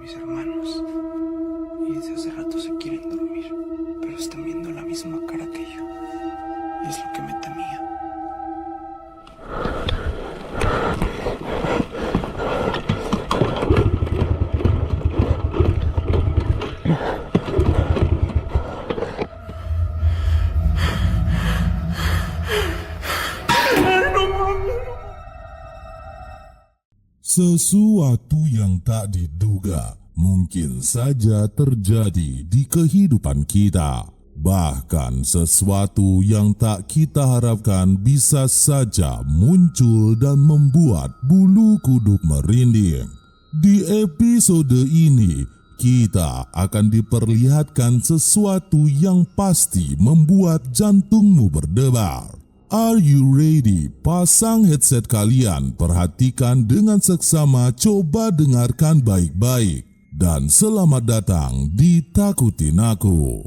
mis hermanos y desde hace rato se quieren dormir, pero están viendo la misma cara que yo y es lo que me temía. Sesuatu yang tak diduga mungkin saja terjadi di kehidupan kita. Bahkan sesuatu yang tak kita harapkan bisa saja muncul dan membuat bulu kuduk merinding. Di episode ini, kita akan diperlihatkan sesuatu yang pasti membuat jantungmu berdebar. Are you ready? Pasang headset kalian, perhatikan dengan seksama, coba dengarkan baik-baik. Dan selamat datang di Takutin Aku.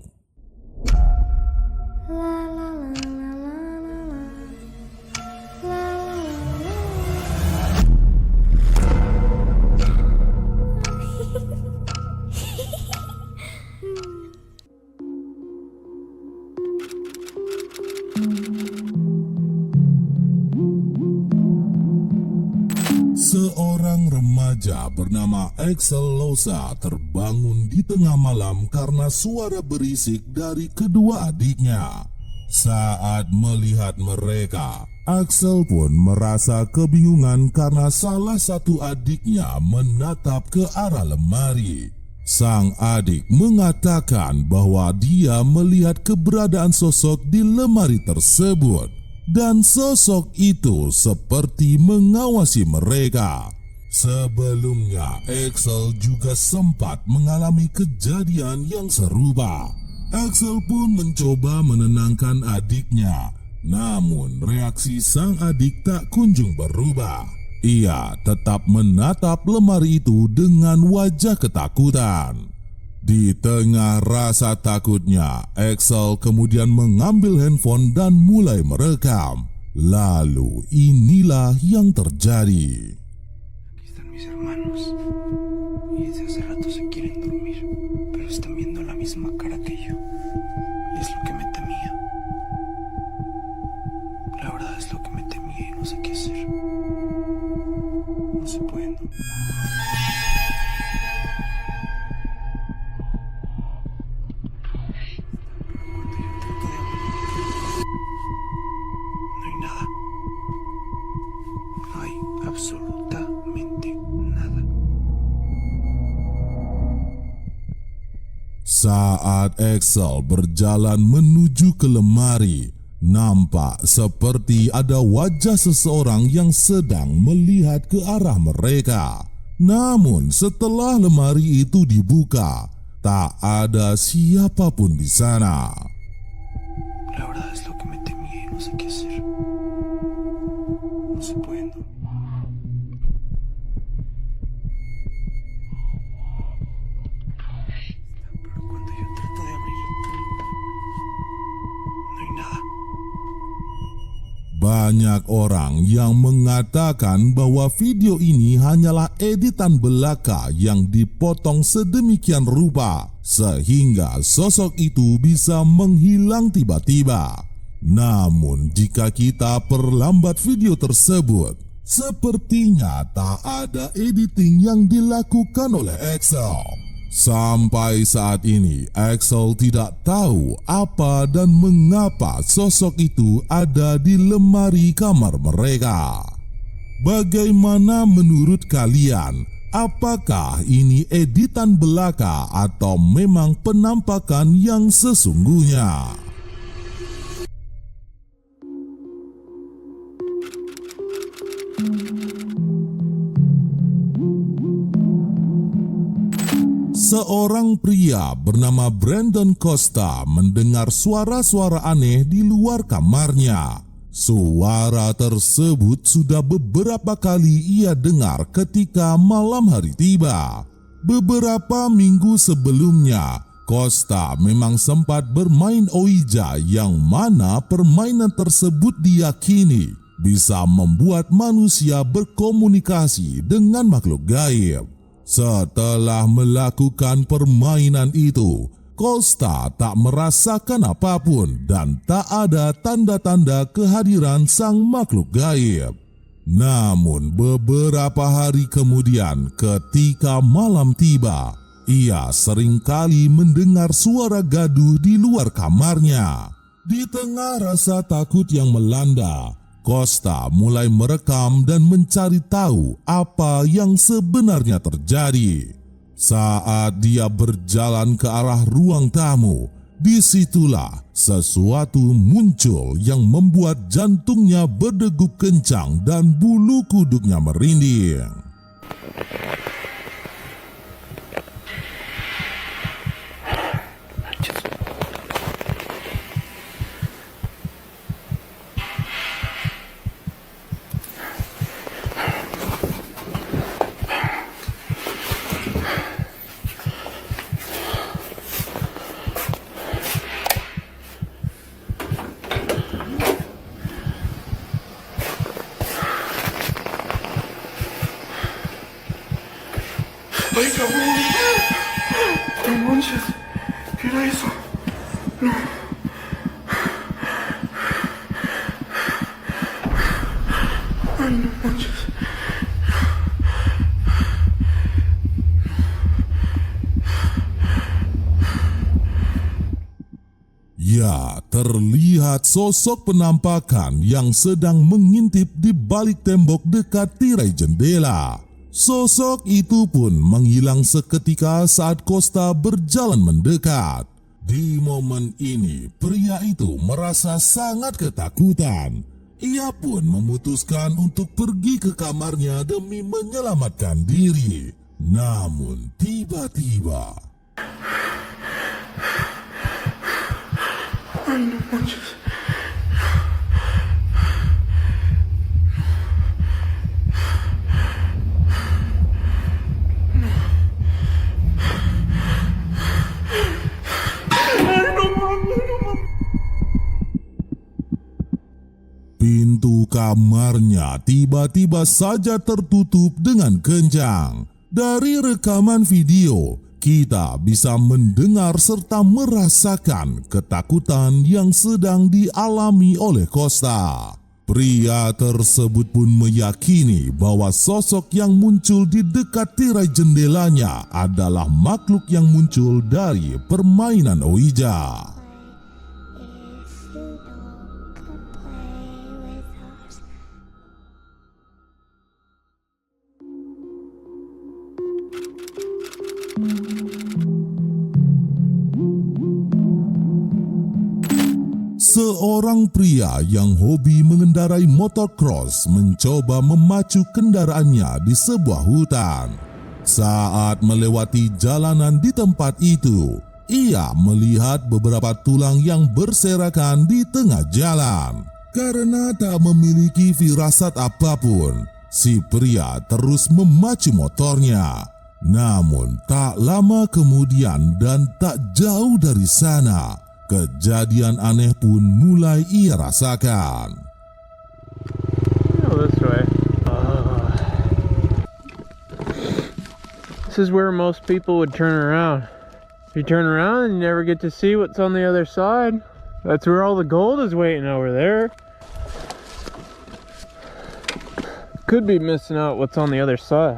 Seorang remaja bernama Axel Losa terbangun di tengah malam karena suara berisik dari kedua adiknya. Saat melihat mereka, Axel pun merasa kebingungan karena salah satu adiknya menatap ke arah lemari. Sang adik mengatakan bahwa dia melihat keberadaan sosok di lemari tersebut. Dan sosok itu seperti mengawasi mereka. Sebelumnya, Axel juga sempat mengalami kejadian yang serupa. Axel pun mencoba menenangkan adiknya, namun reaksi sang adik tak kunjung berubah. Ia tetap menatap lemari itu dengan wajah ketakutan. Di tengah rasa takutnya, Axel kemudian mengambil handphone dan mulai merekam. Lalu inilah yang terjadi. Aquí están mis hermanos y desde hace rato se quieren dormir, pero están viendo la misma cara que yo y es lo que me temía. La verdad es lo que me temía y no sé qué hacer. No se pueden dormir. Absolutamente nada. Saat Axel berjalan menuju ke lemari, nampak seperti ada wajah seseorang yang sedang melihat ke arah mereka. Namun setelah lemari itu dibuka, tak ada siapapun di sana. La verdad es lo que me temía y no sé qué hacer. No se pueden dormir. Banyak orang yang mengatakan bahwa video ini hanyalah editan belaka yang dipotong sedemikian rupa sehingga sosok itu bisa menghilang tiba-tiba. Namun jika kita perlambat video tersebut, sepertinya tak ada editing yang dilakukan oleh Axel. Sampai saat ini, Axel tidak tahu apa dan mengapa sosok itu ada di lemari kamar mereka. Bagaimana menurut kalian? Apakah ini editan belaka atau memang penampakan yang sesungguhnya? Seorang pria bernama Brandon Costa mendengar suara-suara aneh di luar kamarnya. Suara tersebut sudah beberapa kali ia dengar ketika malam hari tiba. Beberapa minggu sebelumnya, Costa memang sempat bermain Ouija yang mana permainan tersebut diyakini bisa membuat manusia berkomunikasi dengan makhluk gaib. Setelah melakukan permainan itu, Costa tak merasakan apapun dan tak ada tanda-tanda kehadiran sang makhluk gaib. Namun beberapa hari kemudian ketika malam tiba, ia seringkali mendengar suara gaduh di luar kamarnya. Di tengah rasa takut yang melanda, Costa mulai merekam dan mencari tahu apa yang sebenarnya terjadi. Saat dia berjalan ke arah ruang tamu, disitulah sesuatu muncul yang membuat jantungnya berdegup kencang dan bulu kuduknya merinding. ¡Ay, cabrón! ¡No manches! ¿Qué era eso? No. ¡Ay, no manches! Ya, terlihat sosok penampakan yang sedang mengintip di balik tembok dekat tirai jendela. Sosok itu pun menghilang seketika saat Costa berjalan mendekat. Di momen ini, pria itu merasa sangat ketakutan. Ia pun memutuskan untuk pergi ke kamarnya demi menyelamatkan diri. Namun tiba-tiba... ¡Ay, no manches! Pintu kamarnya tiba-tiba saja tertutup dengan kencang. Dari rekaman video, kita bisa mendengar serta merasakan ketakutan yang sedang dialami oleh Costa. Pria tersebut pun meyakini bahwa sosok yang muncul di dekat tirai jendelanya adalah makhluk yang muncul dari permainan Ouija. Seorang pria yang hobi mengendarai motocross mencoba memacu kendaraannya di sebuah hutan. Saat melewati jalanan di tempat itu, ia melihat beberapa tulang yang berserakan di tengah jalan. Karena tak memiliki firasat apapun, si pria terus memacu motornya. Namun tak lama kemudian dan tak jauh dari sana, kejadian aneh pun mulai ia rasakan. Oh, this way. This is where most people would turn around. If you turn around and you never get to see what's on the other side. That's where all the gold is waiting over there. Could be missing out what's on the other side.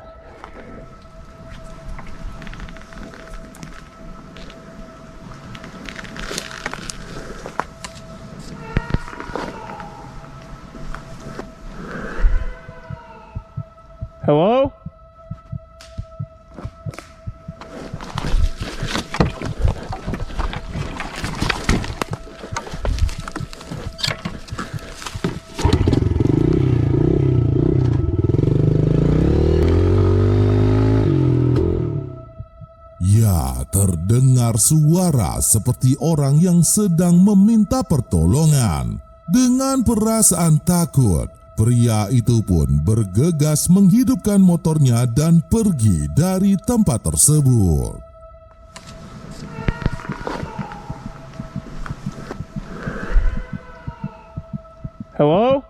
Hello? Ya, terdengar suara seperti orang yang sedang meminta pertolongan. Dengan perasaan takut, pria itu pun bergegas menghidupkan motornya dan pergi dari tempat tersebut. Hello?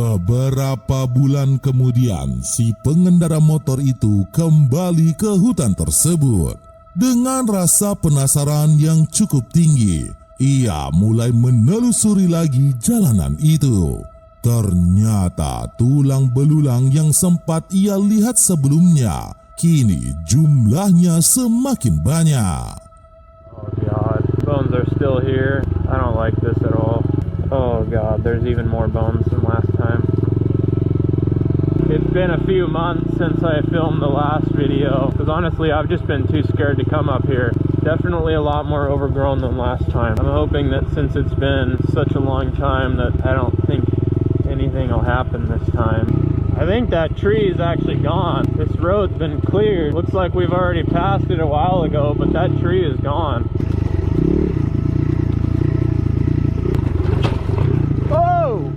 Beberapa bulan kemudian, si pengendara motor itu kembali ke hutan tersebut. Dengan rasa penasaran yang cukup tinggi, ia mulai menelusuri lagi jalanan itu. Ternyata tulang belulang yang sempat ia lihat sebelumnya, kini jumlahnya semakin banyak. Oh God, bones are still here. I don't like this at all. Oh God, there's even more bones than last time. It's been a few months since I filmed the last video, because honestly I've just been too scared to come up here. Definitely a lot more overgrown than last time. I'm hoping that since it's been such a long time that I don't think anything will happen this time. I think that tree is actually gone. This road's been cleared. Looks like we've already passed it a while ago, but that tree is gone. Oh!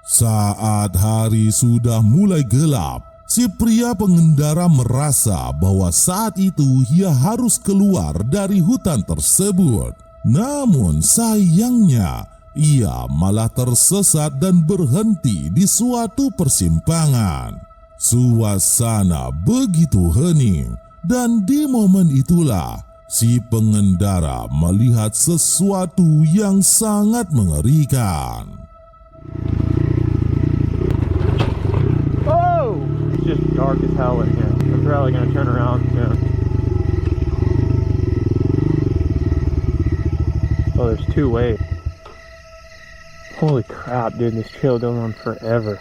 Saat hari sudah mulai gelap, si pria pengendara merasa bahwa saat itu ia harus keluar dari hutan tersebut. Namun sayangnya, ia malah tersesat dan berhenti di suatu persimpangan. Suasana begitu hening, dan di momen itulah si pengendara melihat sesuatu yang sangat mengerikan. It's just dark as hell in here. I'm probably gonna turn around soon. Oh, there's two ways. Holy crap, dude, this trail goes on forever.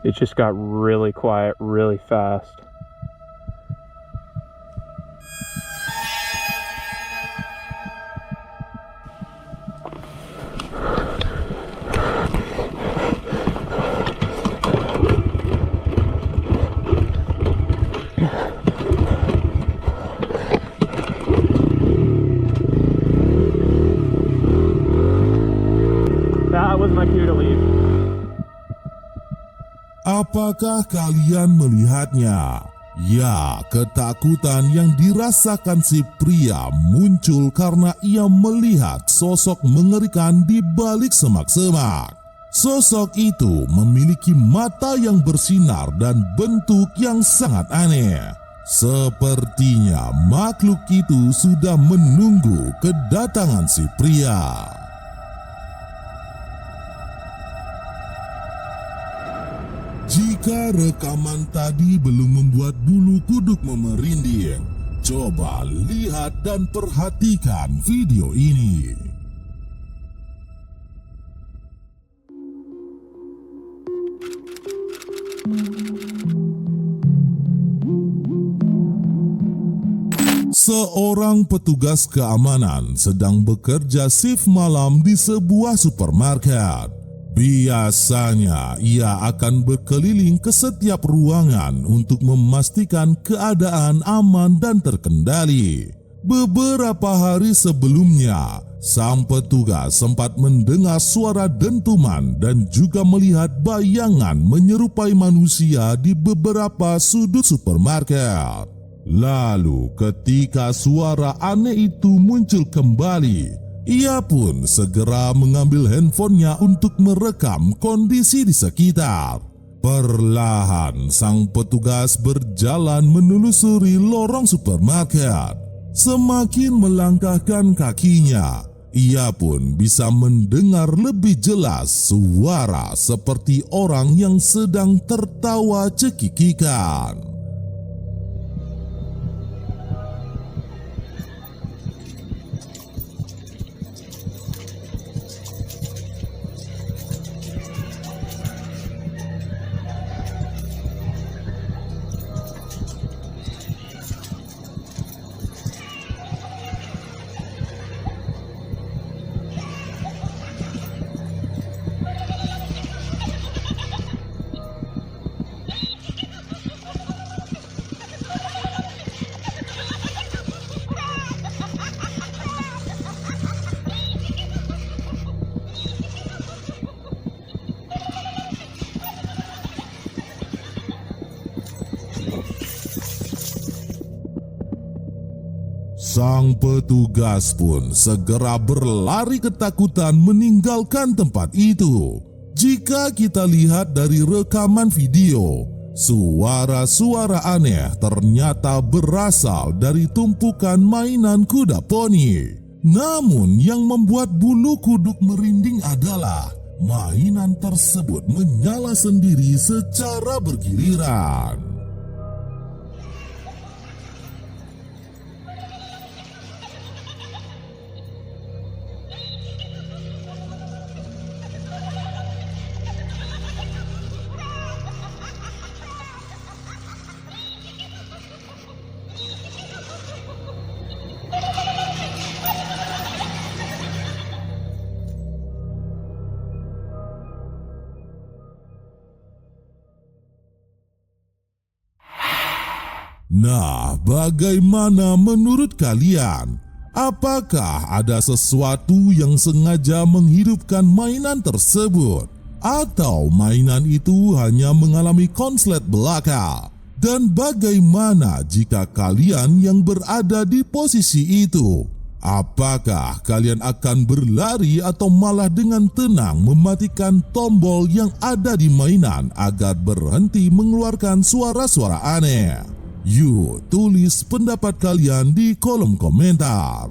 It just got really quiet really fast. That was my cue to leave. Apakah kalian melihatnya? Ya, ketakutan yang dirasakan si pria muncul karena ia melihat sosok mengerikan di balik semak-semak. Sosok itu memiliki mata yang bersinar dan bentuk yang sangat aneh. Sepertinya makhluk itu sudah menunggu kedatangan si pria. Jika rekaman tadi belum membuat bulu kuduk memerinding, coba lihat dan perhatikan video ini. Seorang petugas keamanan sedang bekerja shift malam di sebuah supermarket. Biasanya ia akan berkeliling ke setiap ruangan untuk memastikan keadaan aman dan terkendali. Beberapa hari sebelumnya, sang petugas sempat mendengar suara dentuman dan juga melihat bayangan menyerupai manusia di beberapa sudut supermarket. Lalu ketika suara aneh itu muncul kembali, ia pun segera mengambil handphonenya untuk merekam kondisi di sekitar. Perlahan sang petugas berjalan menelusuri lorong supermarket. Semakin melangkahkan kakinya, ia pun bisa mendengar lebih jelas suara seperti orang yang sedang tertawa cekikikan. Sang petugas pun segera berlari ketakutan meninggalkan tempat itu. Jika kita lihat dari rekaman video, suara-suara aneh ternyata berasal dari tumpukan mainan kuda poni. Namun yang membuat bulu kuduk merinding adalah mainan tersebut menyala sendiri secara bergiliran. Nah, bagaimana menurut kalian? Apakah ada sesuatu yang sengaja menghidupkan mainan tersebut? Atau mainan itu hanya mengalami konslet belaka? Dan bagaimana jika kalian yang berada di posisi itu? Apakah kalian akan berlari atau malah dengan tenang mematikan tombol yang ada di mainan agar berhenti mengeluarkan suara-suara aneh? Yuk, tulis pendapat kalian di kolom komentar.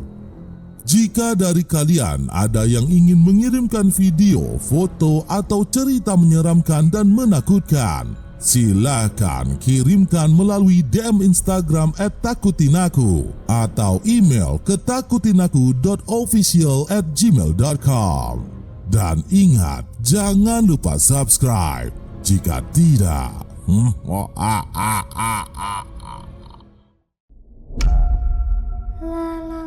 Jika dari kalian ada yang ingin mengirimkan video, foto, atau cerita menyeramkan dan menakutkan, silakan kirimkan melalui DM Instagram @takutinaku atau email ke takutinaku.official@gmail.com. Dan ingat, jangan lupa subscribe. Jika tidak, La la